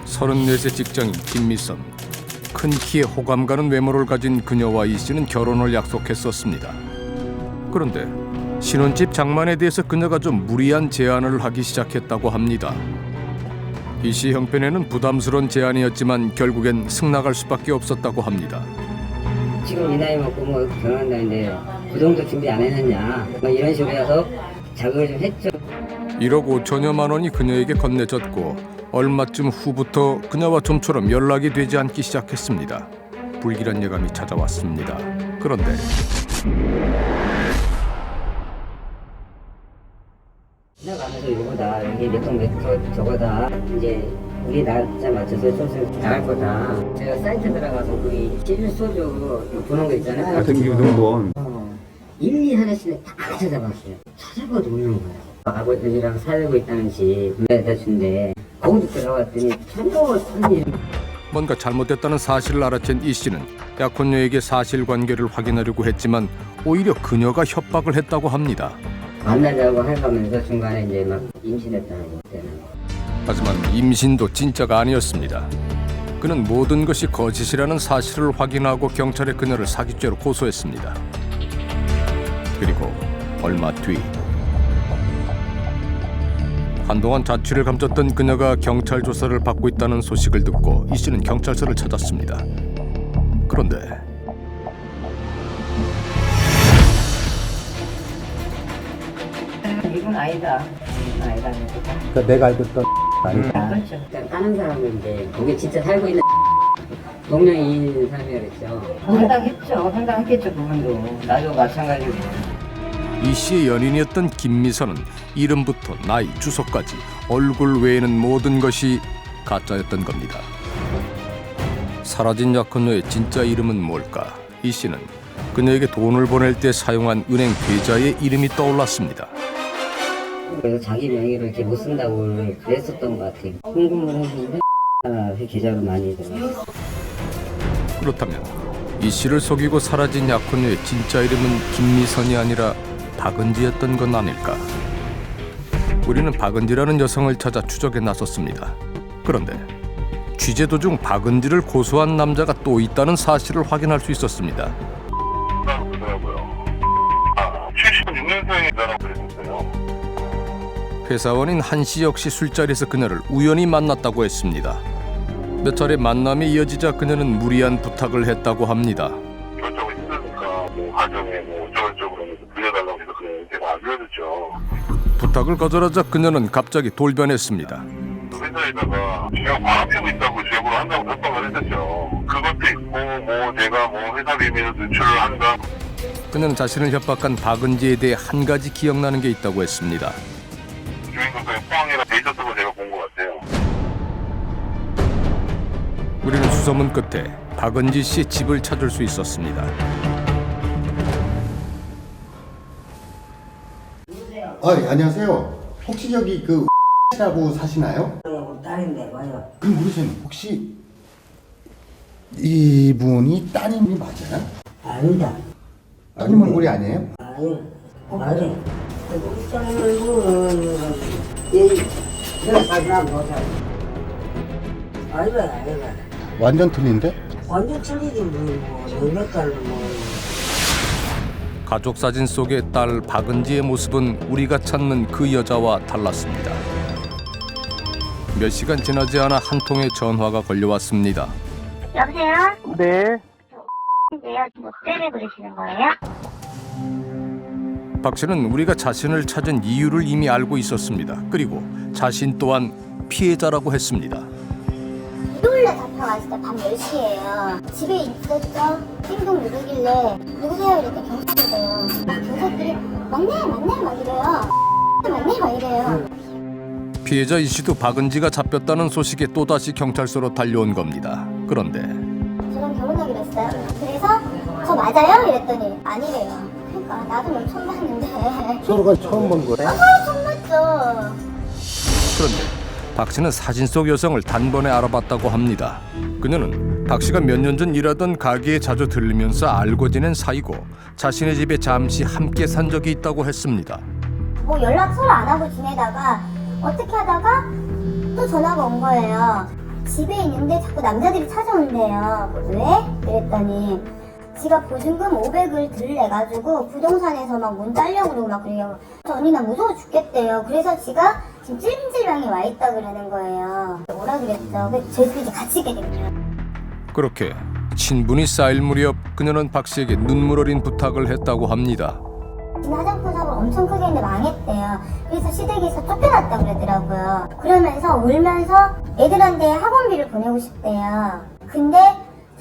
34세 직장인 김미선. 큰 키에 호감 가는 외모를 가진 그녀와 이 씨는 결혼을 약속했었습니다. 그런데 신혼집 장만에 대해서 그녀가 좀 무리한 제안을 하기 시작했다고 합니다. 이 씨 형편에는 부담스러운 제안이었지만 결국엔 승낙할 수밖에 없었다고 합니다. 지금 이 나이 먹고 뭐 결혼한다는데 그 정도 준비 안 해놨냐 뭐 이런 식으로 해서 자극을 좀 했죠. 1억 5천여만 원이 그녀에게 건네졌고 얼마쯤 후부터 그녀와 좀처럼 연락이 되지 않기 시작했습니다. 불길한 예감이 찾아왔습니다. 그런데 지나가면서 이거다 여기 몇동 저거다 이제 우리 날짜 맞춰서 소스 잘할 거다. 제가 사이트 들어가서 거기 시즌 소주 보는 거 있잖아요. 같은 기동본 일일이 하나씩 다 찾아봤어요. 찾아봐도 없는 거예요. 아버지랑 살고 있다는 집 구매해다 준대. 거기도 들어갔더니 전부 손님. 뭔가 잘못됐다는 사실을 알아챈 이 씨는 약혼녀에게 사실관계를 확인하려고 했지만 오히려 그녀가 협박을 했다고 합니다. 만나자고 해가면서 중간에 이제 막 임신했다는 거 때는. 하지만 임신도 진짜가 아니었습니다. 그는 모든 것이 거짓이라는 사실을 확인하고 경찰에 그녀를 사기죄로 고소했습니다. 그리고 얼마 뒤 한동안 자취를 감췄던 그녀가 경찰 조사를 받고 있다는 소식을 듣고 이 씨는 경찰서를 찾았습니다. 그런데 이건 아니다. 이건 아니다. 그러니까 내가 알고 있던 아니다. 그렇죠. 일단 다른 사람은 이제 거기 진짜 살고 있는 동명이인 사람이라 그랬죠. 황당했죠. 황당했겠죠. 그분도. 나도 마찬가지고. 이 씨의 연인이었던 김미선은 이름부터 나이, 주소까지 얼굴 외에는 모든 것이 가짜였던 겁니다. 사라진 약혼녀의 진짜 이름은 뭘까? 이 씨는 그녀에게 돈을 보낼 때 사용한 은행 계좌의 이름이 떠올랐습니다. 그래서 자기 명의로 이렇게 못 쓴다고 그랬었던 것 같아요. 궁금을 했는데 그 계좌로 많이 들어갔어요. 그렇다면 이 씨를 속이고 사라진 약혼녀의 진짜 이름은 김미선이 아니라 박은지였던 건 아닐까? 우리는 박은지라는 여성을 찾아 추적에 나섰습니다. 그런데 취재 도중 박은지를 고소한 남자가 또 있다는 사실을 확인할 수 있었습니다. 그러더라고요. 76년생이라고 그랬어요. 회사원인 한 씨 역시 술자리에서 그녀를 우연히 만났다고 했습니다. 몇 차례 만남이 이어지자 그녀는 무리한 부탁을 했다고 합니다. 이것저것 힘드니까 뭐 가정에 뭐 어쩌고저쩌고 빌려달라고 해서 그래 제가 안 빌려줬죠. 부탁을 거절하자 그녀는 갑자기 돌변했습니다. 회사에다가 제가 과학 피고 있다고 제보를 한다고 협박을 했었죠. 그것도 있고 뭐 내가 뭐 회사 비밀을 누출을 한다. 그녀는 자신을 협박한 박은지에 대해 한 가지 기억나는 게 있다고 했습니다. 주인공과의 포항에가 돼 있었던 거 제가 본 것 같아요. 우리는 수소문 끝에 박은지 씨의 집을 찾을 수 있었습니다. 안녕하세요. 혹시 저기 그 라고 사시나요? 딸인데 와요. 그럼 모르세요. 혹시 이분이 따님이 맞아요? 아니다. 따님 얼굴이 아니에요? 아니. 아니. 얘 사진아 뭐자. 아니다. 완전 틀린데? 완전 틀리지 뭐 몇 달로 뭐. 가족 사진 속의 딸 박은지의 모습은 우리가 찾는 그 여자와 달랐습니다. 몇 시간 지나지 않아 한 통의 전화가 걸려왔습니다. 여보세요? 네. 네요. 뭐 때문에 그러시는 거예요? 박 씨는 우리가 자신을 찾은 이유를 이미 알고 있었습니다. 그리고 자신 또한 피해자라고 했습니다. 일요일에 잡혀갔을 때 밤 10시예요. 집에 있었죠? 띵동 누르길래 누구세요? 이랬더니 경찰이래요. 경찰들이 맞네 막 이래요. 맞네 막 이래요. 피해자 이 씨도 박은지가 잡혔다는 소식에 또다시 경찰서로 달려온 겁니다. 그런데 저랑 결혼하기로 했어요. 그래서 저 맞아요? 이랬더니 아니래요. 그러니까 나도 뭘 처음 봤는데. 서로가 처음 본 거래? 처음 봤죠. 그런데 박 씨는 사진 속 여성을 단번에 알아봤다고 합니다. 그녀는 박 씨가 몇 년 전 일하던 가게에 자주 들르면서 알고 지낸 사이고 자신의 집에 잠시 함께 산 적이 있다고 했습니다. 뭐 연락 서로 안 하고 지내다가 어떻게 하다가 또 전화가 온 거예요. 집에 있는데 자꾸 남자들이 찾아온대요. 왜? 그랬더니 지가 보증금 500을 들내가지고 부동산에서 막 문 딸려고 그러고 막 그래요. 언니 나 무서워 죽겠대요. 그래서 지가 지금 찔찔방에 와 있다 그러는 거예요. 오라 그랬죠. 그래서 저희들이 이제 같이 있게 된 거예요. 그렇게 친분이 쌓일 무렵 그녀는 박 씨에게 눈물 어린 부탁을 했다고 합니다. 지금 화장품 사고 엄청 크게 했는데 망했대요. 그래서 시댁에서 쫓겨났다 그러더라고요. 그러면서 울면서 애들한테 학원비를 보내고 싶대요. 근데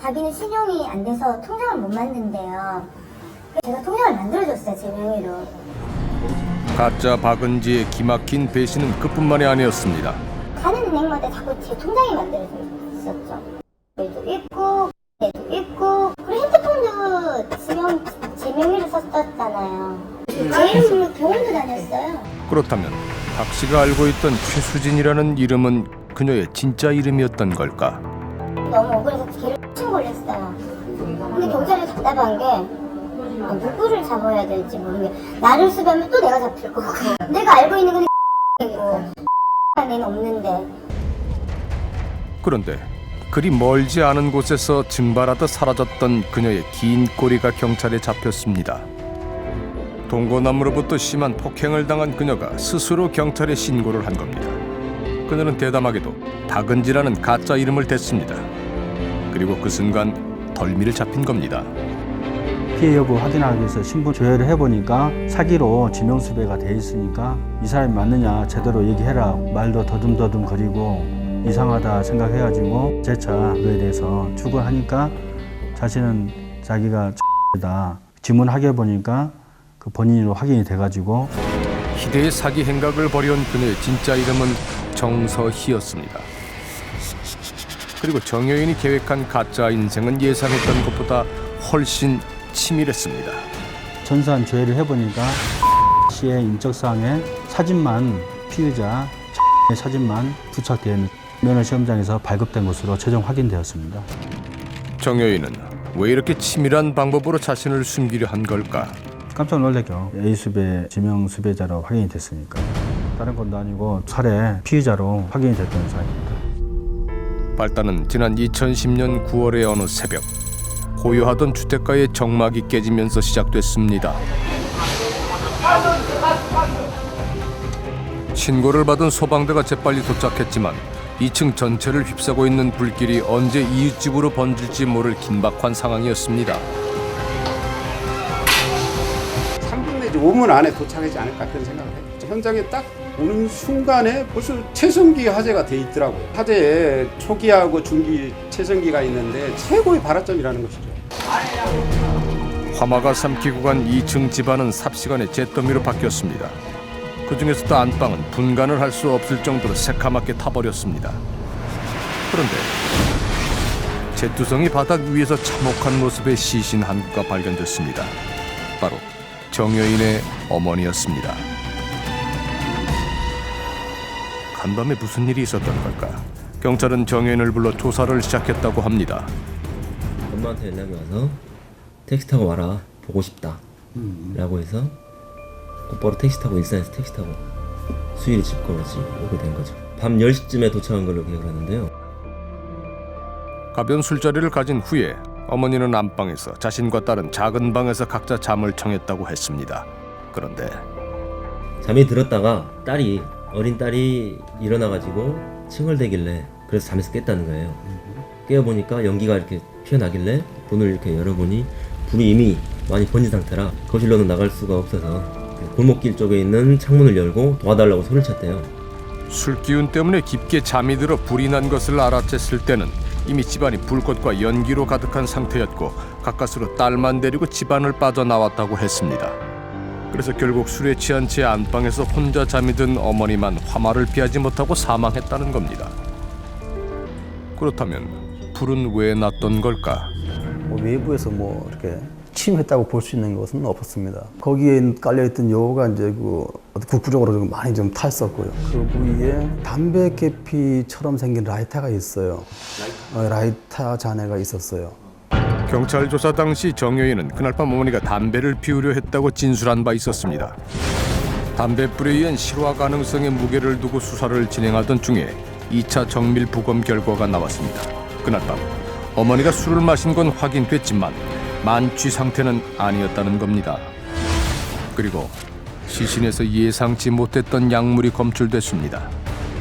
자기는 신용이 안 돼서 통장을 못 만든대요. 그래서 제가 통장을 만들어줬어요, 제 명의로. 가짜 박은지의 기막힌 배신은 그뿐만이 아니었습니다. 가는 은행마다 자꾸 제 통장이 만들어져 있었죠. 얘도 있고, 얘도 있고, 그리고 핸드폰도 지금 제 명의로 썼었잖아요. 제 이름으로 병원도 다녔어요. 그렇다면 박 씨가 알고 있던 최수진이라는 이름은 그녀의 진짜 이름이었던 걸까? 너무 억울해서 걔를 친 걸렸어요. 근데 경찰이 답답한 게 누구를 잡아야 될지 모르는 게 나를 수배하면 또 내가 잡힐 거고 내가 알고 있는 건 이고 애는 없는데. 그런데 그리 멀지 않은 곳에서 증발하듯 사라졌던 그녀의 긴 꼬리가 경찰에 잡혔습니다. 동거남으로부터 심한 폭행을 당한 그녀가 스스로 경찰에 신고를 한 겁니다. 그녀는 대담하게도 박은지라는 가짜 이름을 댔습니다. 그리고 그 순간 덜미를 잡힌 겁니다. 피해 여부 확인하기 위해서 신분 조회를 해보니까 사기로 지명수배가 돼 있으니까 이 사람이 맞느냐 제대로 얘기해라. 말도 더듬더듬 거리고 이상하다 생각해가지고 재차 그거에 대해서 추궁하니까 자신은 자기가 다 지문하게 보니까 그 본인으로 확인이 돼가지고 희대의 사기 행각을 벌여온 그녀의 진짜 이름은 정서희였습니다. 그리고 정여인이 계획한 가짜 인생은 예상했던 것보다 훨씬 치밀했습니다. 전산 조회를 해보니까 씨의 인적사항에 사진만 피의자 의 사진만 부착되어 있는 면허 시험장에서 발급된 것으로 최종 확인되었습니다. 정여인은 왜 이렇게 치밀한 방법으로 자신을 숨기려 한 걸까? 깜짝 놀랐죠. A수배 지명 수배자로 확인이 됐으니까. 다른 것도 아니고 살해 피의자로 확인이 됐던 사람입니다. 발단은 지난 2010년 9월의 어느 새벽 고요하던 주택가의 정막이 깨지면서 시작됐습니다. 신고를 받은 소방대가 재빨리 도착했지만 2층 전체를 휩싸고 있는 불길이 언제 이웃집으로 번질지 모를 긴박한 상황이었습니다. 3분 내지 5분 안에 도착하지 않을까 그런 생각을 해요. 현장에 딱 오는 순간에 벌써 체성기 화재가 돼 있더라고요. 화재에 초기하고 중기 체성기가 있는데 최고의 발화점이라는 것이죠. 화마가 삼키고 간 2층 집안은 삽시간에 잿더미로 바뀌었습니다. 그 중에서도 안방은 분간을 할 수 없을 정도로 새카맣게 타버렸습니다. 그런데 잿두성이 바닥 위에서 참혹한 모습의 시신 한 구가 발견됐습니다. 바로 정여인의 어머니였습니다. 간밤에 무슨 일이 있었던 걸까? 경찰은 정여인을 불러 조사를 시작했다고 합니다. 엄마한테 연락이 와서 택시 타고 와라 보고 싶다 라고 해서 곧바로 택시 타고 일산에서 택시 타고 수일이 집까지 오게 된 거죠. 밤 10시쯤에 도착한 걸로 기억을 하는데요. 가변 술자리를 가진 후에 어머니는 안방에서 자신과 딸은 작은 방에서 각자 잠을 청했다고 했습니다. 그런데 잠이 들었다가 어린 딸이 일어나가지고 칭얼대길래 그래서 잠에서 깼다는 거예요. 깨어보니까 연기가 이렇게 피어나길래 문을 이렇게 열어보니 불이 이미 많이 번진 상태라 거실로는 나갈 수가 없어서 골목길 쪽에 있는 창문을 열고 도와달라고 소리를 쳤대요. 술 기운 때문에 깊게 잠이 들어 불이 난 것을 알아챘을 때는 이미 집안이 불꽃과 연기로 가득한 상태였고 가까스로 딸만 데리고 집안을 빠져나왔다고 했습니다. 그래서 결국 술에 취한 채 안방에서 혼자 잠이 든 어머니만 화마를 피하지 못하고 사망했다는 겁니다. 그렇다면 불은 왜 났던 걸까? 외부에서 이렇게 침했다고 볼 수 있는 것은 없었습니다. 거기에 깔려있던 요가 이제 국부적으로 좀 많이 좀 탔었고요. 그 부위에 담배 계피처럼 생긴 라이터가 있어요. 라이터 잔해가 있었어요. 경찰 조사 당시 정여인은 그날 밤 어머니가 담배를 피우려 했다고 진술한 바 있었습니다. 담배불에 의한 실화 가능성의 무게를 두고 수사를 진행하던 중에 2차 정밀 부검 결과가 나왔습니다. 그날 밤 어머니가 술을 마신 건 확인됐지만 만취 상태는 아니었다는 겁니다. 그리고 시신에서 예상치 못했던 약물이 검출됐습니다.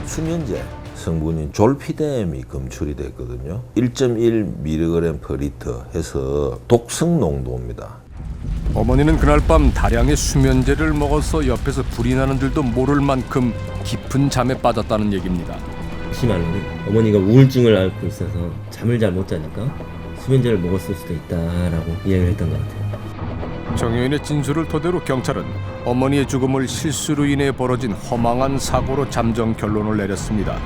수면제 성분인 졸피뎀이 검출이 됐거든요. 1.1mg/L 해서 독성 농도입니다. 어머니는 그날 밤 다량의 수면제를 먹어서 옆에서 불이 나는 줄도 모를 만큼 깊은 잠에 빠졌다는 얘기입니다. 심할로는 어머니가 우울증을 앓고 있어서 잠을 잘 못 자니까 수면제를 먹었을 수도 있다라고 이야기를 했던 것 같아요. 정여인의 진술을 토대로 경찰은 어머니의 죽음을 실수로 인해 벌어진 허망한 사고로 잠정 결론을 내렸습니다.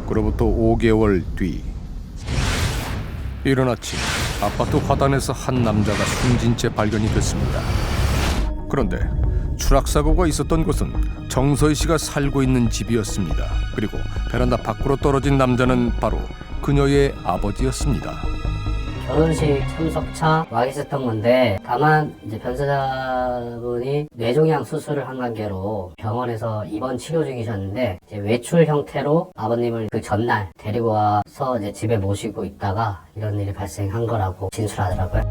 그로부터 5개월 뒤 이른 아침 아파트 화단에서 한 남자가 숨진 채 발견이 됐습니다. 그런데 추락사고가 있었던 곳은 정서희 씨가 살고 있는 집이었습니다. 그리고 베란다 밖으로 떨어진 남자는 바로 그녀의 아버지였습니다. 결혼식 참석차 와 계셨던 건데, 다만 이제 변사자분이 뇌종양 수술을 한 관계로 병원에서 입원 치료 중이셨는데, 이제 외출 형태로 아버님을 그 전날 데리고 와서 이제 집에 모시고 있다가 이런 일이 발생한 거라고 진술하더라고요.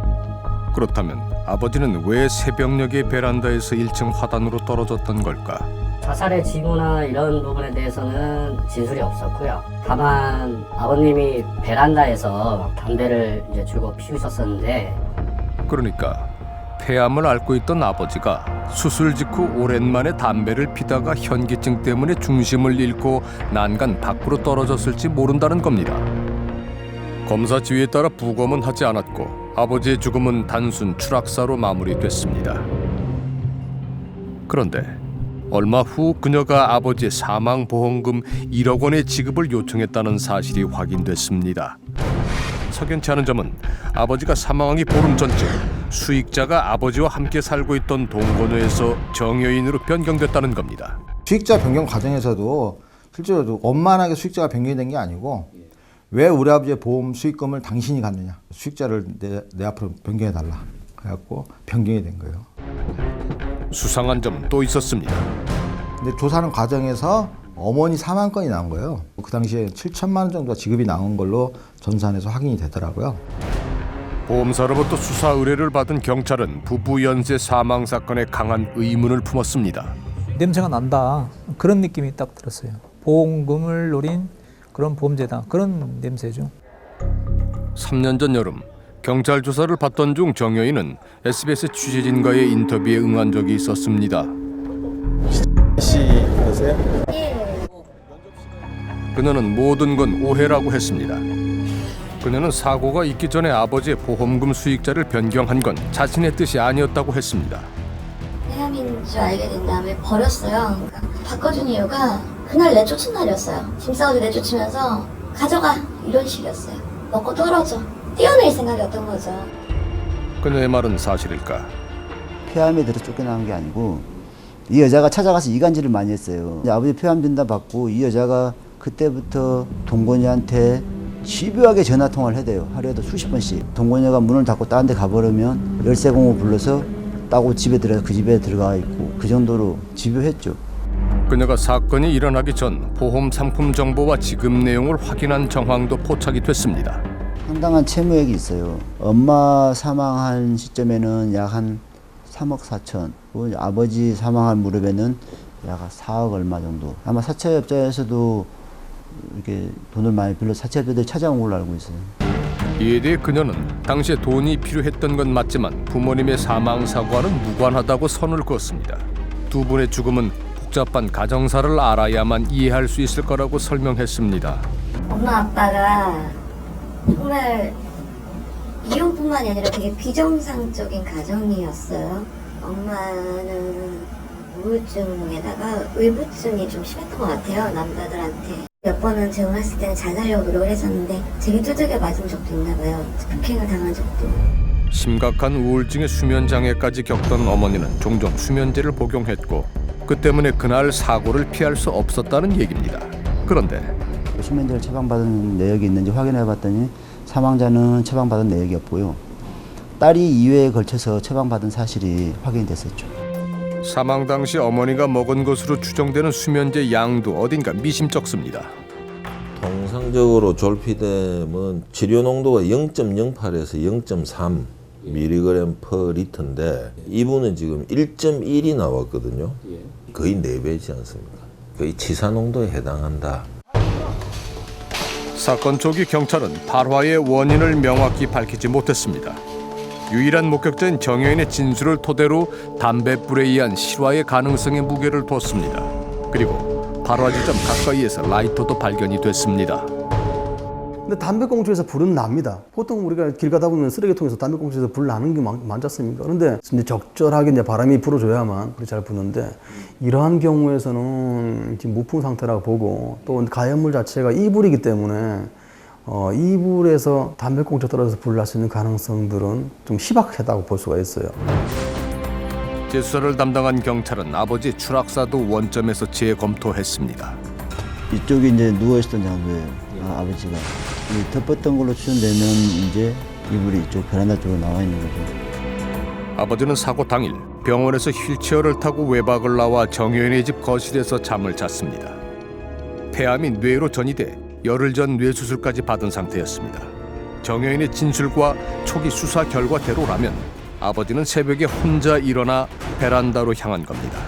그렇다면 아버지는 왜 새벽녘에 베란다에서 1층 화단으로 떨어졌던 걸까? 자살의 징후나 이런 부분에 대해서는 진술이 없었고요. 다만 아버님이 베란다에서 담배를 이제 줄고 피우셨었는데, 그러니까 폐암을 앓고 있던 아버지가 수술 직후 오랜만에 담배를 피다가 현기증 때문에 중심을 잃고 난간 밖으로 떨어졌을지 모른다는 겁니다. 검사 지휘에 따라 부검은 하지 않았고 아버지의 죽음은 단순 추락사로 마무리됐습니다. 그런데 얼마 후 그녀가 아버지의 사망보험금 1억 원의 지급을 요청했다는 사실이 확인됐습니다. 석연치 않은 점은 아버지가 사망하기 보름 전쯤 수익자가 아버지와 함께 살고 있던 동거녀에서 정여인으로 변경됐다는 겁니다. 수익자 변경 과정에서도 실제로도 원만하게 수익자가 변경이 된 게 아니고, 왜 우리 아버지의 보험 수익금을 당신이 갖느냐, 수익자를 내 앞으로 변경해달라 그래갖고 변경이 된 거예요. 수상한 점은 또 있었습니다. 근데 조사하는 과정에서 어머니 사망 건이 나온 거예요. 그 당시에 7천만 원 정도가 지급이 나온 걸로 전산에서 확인이 되더라고요. 보험사로부터 수사 의뢰를 받은 경찰은 부부 연쇄 사망 사건에 강한 의문을 품었습니다. 냄새가 난다, 그런 느낌이 딱 들었어요. 보험금을 노린 그런 보험제다, 그런 냄새죠. 3년 전 여름 경찰 조사를 받던 중 정여인은 SBS 취재진과의 인터뷰에 응한 적이 있었습니다. 씨세요? 그녀는 모든 건 오해라고 했습니다. 그녀는 사고가 있기 전에 아버지의 보험금 수익자를 변경한 건 자신의 뜻이 아니었다고 했습니다. 폐암인 줄 알게 된 다음에 버렸어요. 그러니까 바꿔준 이유가 그날 내쫓은 날이었어요. 짐 싸가지고 내쫓으면서 가져가, 이런 식이었어요. 먹고 떨어져, 뛰어낼 생각이었던 거죠. 그녀의 말은 사실일까? 폐암에 들어 쫓겨나온 게 아니고, 이 여자가 찾아가서 이간질을 많이 했어요. 아버지 폐암 진단 받고 이 여자가 그때부터 동건이한테 집요하게 전화 통화를 해대요. 하루에도 수십 번씩. 동건이가 문을 닫고 다른 데 가버리면 열쇠공을 불러서 따고 집에 들어가서 그 집에 들어가 있고, 그 정도로 집요했죠. 그녀가 사건이 일어나기 전 보험 상품 정보와 지급 내용을 확인한 정황도 포착이 됐습니다. 상당한 채무액이 있어요. 엄마 사망한 시점에는 약 한 3억 4천, 아버지 사망한 무렵에는 약 4억 얼마 정도. 아마 사채업자에서도 이렇게 돈을 많이 빌려 사채업자들이 찾아온 걸로 알고 있어요. 이에 대해 그녀는 당시에 돈이 필요했던 건 맞지만 부모님의 사망 사고와는 무관하다고 선을 그었습니다. 두 분의 죽음은 복잡한 가정사를 알아야만 이해할 수 있을 거라고 설명했습니다. 엄마 아빠가 정말 이혼뿐만이 아니라 되게 비정상적인 가정이었어요. 엄마는 우울증에다가 의부증이 좀 심했던 것 같아요, 남자들한테. 몇 번은 재혼했을 때는 잘 살려고 노력을 했었는데 되게 두들겨 맞은 적도 있나 봐요. 폭행을 당한 적도. 심각한 우울증의 수면장애까지 겪던 어머니는 종종 수면제를 복용했고 그 때문에 그날 사고를 피할 수 없었다는 얘기입니다. 그런데 수면제를 처방받은 내역이 있는지 확인해봤더니 사망자는 처방받은 내역이 없고요. 딸이 2회에 걸쳐서 처방받은 사실이 확인됐었죠. 사망 당시 어머니가 먹은 것으로 추정되는 수면제 양도 어딘가 미심쩍습니다. 통상적으로 졸피뎀은 치료 농도가 0.08에서 0.3 mg per 리터인데 이분은 지금 1.1이 나왔거든요. 거의 4배지 않습니까? 거의 치사 농도에 해당한다. 사건 초기 경찰은 발화의 원인을 명확히 밝히지 못했습니다. 유일한 목격자인 정여인의 진술을 토대로 담뱃불에 의한 실화의 가능성에 무게를 뒀습니다. 그리고 발화 지점 가까이에서 라이터도 발견이 됐습니다. 근데 담배꽁초에서 불은 납니다. 보통 우리가 길 가다 보면 쓰레기통에서 담배꽁초에서 불 나는 게 많지 않습니까? 그런데 이제 적절하게 이제 바람이 불어줘야만 불이 잘 붙는데 이러한 경우에서는 지금 무풍 상태라고 보고 또 가연물 자체가 이불이기 때문에 이불에서 담배꽁초 떨어져서 불 날 수 있는 가능성들은 좀 희박하다고 볼 수가 있어요. 재수사를 담당한 경찰은 아버지 추락사도 원점에서 재검토했습니다. 이쪽이 이제 누워있었던 장소예요. 아버지가 덮었던 걸로 추정되면 이제 이불이 이쪽 베란다 쪽으로 나와 있는 거죠. 아버지는 사고 당일 병원에서 휠체어를 타고 외박을 나와 정여인의 집 거실에서 잠을 잤습니다. 폐암이 뇌로 전이돼 열흘 전 뇌수술까지 받은 상태였습니다. 정여인의 진술과 초기 수사 결과대로라면 아버지는 새벽에 혼자 일어나 베란다로 향한 겁니다.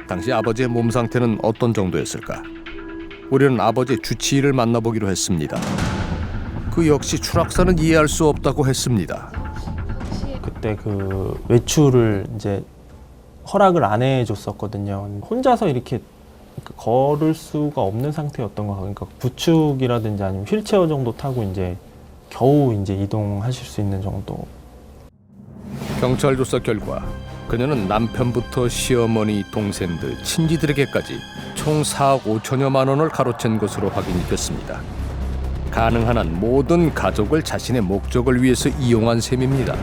당시 아버지의 몸 상태는 어떤 정도였을까? 우리는 아버지의 주치의를 만나보기로 했습니다. 그 역시 추락사는 이해할 수 없다고 했습니다. 그때 그 외출을 이제 허락을 안 해줬었거든요. 혼자서 이렇게 걸을 수가 없는 상태였던 거 같아요. 그러니까 부축이라든지 아니면 휠체어 정도 타고 이제 겨우 이제 이동하실 수 있는 정도. 경찰 조사 결과 그녀는 남편부터 시어머니, 동생들, 친지들에게까지 총 4억 5천여만 원을 가로챈 것으로 확인이 됐습니다. 가능한 한 모든 가족을 자신의 목적을 위해서 이용한 셈입니다.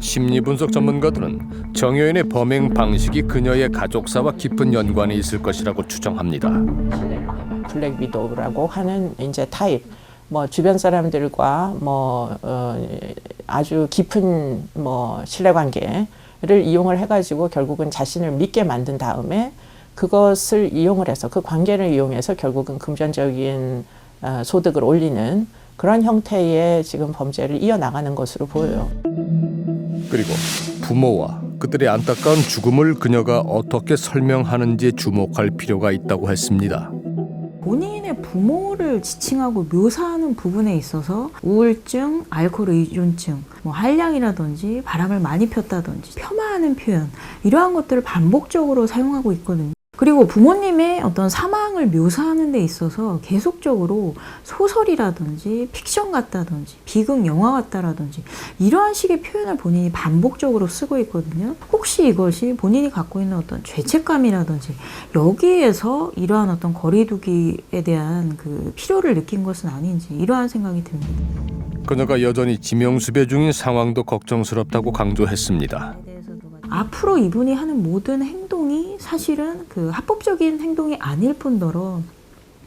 심리분석 전문가들은 정여인의 범행 방식이 그녀의 가족사와 깊은 연관이 있을 것이라고 추정합니다. 블랙 위도우라고 하는 이제 타입, 뭐 주변 사람들과 아주 깊은 신뢰관계를 이용을 해가지고 결국은 자신을 믿게 만든 다음에 그것을 이용을 해서 그 관계를 이용해서 결국은 금전적인 소득을 올리는 그런 형태의 지금 범죄를 이어나가는 것으로 보여요. 그리고 부모와 그들의 안타까운 죽음을 그녀가 어떻게 설명하는지에 주목할 필요가 있다고 했습니다. 본인의 부모를 지칭하고 묘사하는 부분에 있어서 우울증, 알코올 의존증, 한량이라든지 바람을 많이 폈다든지 폄하하는 표현 이러한 것들을 반복적으로 사용하고 있거든요. 그리고 부모님의 어떤 사망을 묘사하는 데 있어서 계속적으로 소설이라든지 픽션 같다든지 비극 영화 같다라든지 이러한 식의 표현을 본인이 반복적으로 쓰고 있거든요. 혹시 이것이 본인이 갖고 있는 어떤 죄책감이라든지 여기에서 이러한 어떤 거리두기에 대한 그 필요를 느낀 것은 아닌지 이러한 생각이 듭니다. 그녀가 여전히 지명수배 중인 상황도 걱정스럽다고 강조했습니다. 앞으로 이분이 하는 모든 행동이 사실은 그 합법적인 행동이 아닐 뿐더러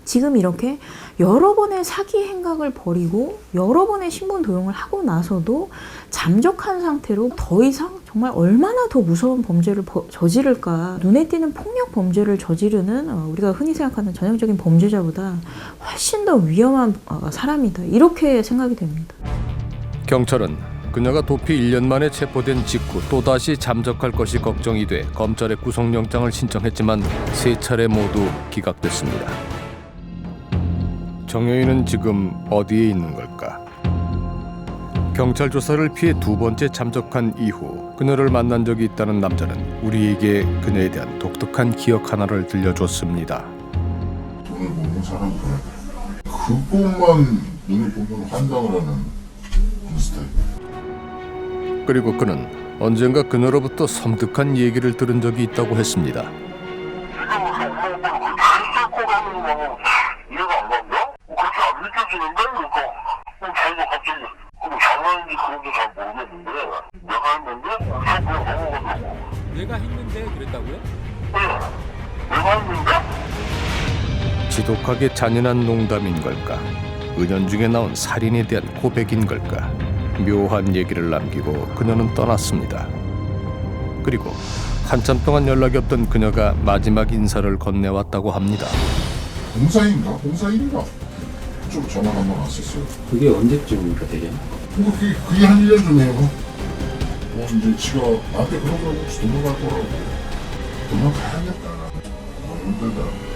지금 이렇게 여러 번의 사기 행각을 벌이고 여러 번의 신분 도용을 하고 나서도 잠적한 상태로 더 이상 정말 얼마나 더 무서운 범죄를 저지를까. 눈에 띄는 폭력 범죄를 저지르는 우리가 흔히 생각하는 전형적인 범죄자보다 훨씬 더 위험한 사람이다. 이렇게 생각이 됩니다. 경찰은 그녀가 도피 1년 만에 체포된 직후 또다시 잠적할 것이 걱정이 돼 검찰에 구속영장을 신청했지만 3차례 모두 기각됐습니다. 정여인은 지금 어디에 있는 걸까? 경찰 조사를 피해 2번째 잠적한 이후 그녀를 만난 적이 있다는 남자는 우리에게 그녀에 대한 독특한 기억 하나를 들려줬습니다. 돈을 먹는 사람들 그것만 눈에 보면 환장을 하는 그런 스타일. 그리고 그는 언젠가 그녀로부터 섬뜩한 얘기를 들은 적이 있다고 했습니다. 내가 했는데 그랬다고요? 내가 했는데? 지독하게 잔인한 농담인 걸까? 은연중에 나온 살인에 대한 고백인 걸까? 묘한 얘기를 남기고 그녀는 떠났습니다. 그리고 한참 동안 연락이 없던 그녀가 마지막 인사를 건네왔다고 합니다. 봉사인가? 봉사인가? 좀 전화가 한번 왔었어요. 그게 언제쯤입니까, 대략? 그게 한 1년 전이에요. 이제 지가 나한테 그러더라고. 도망갈 거라고. 도망가야겠다. 힘들다.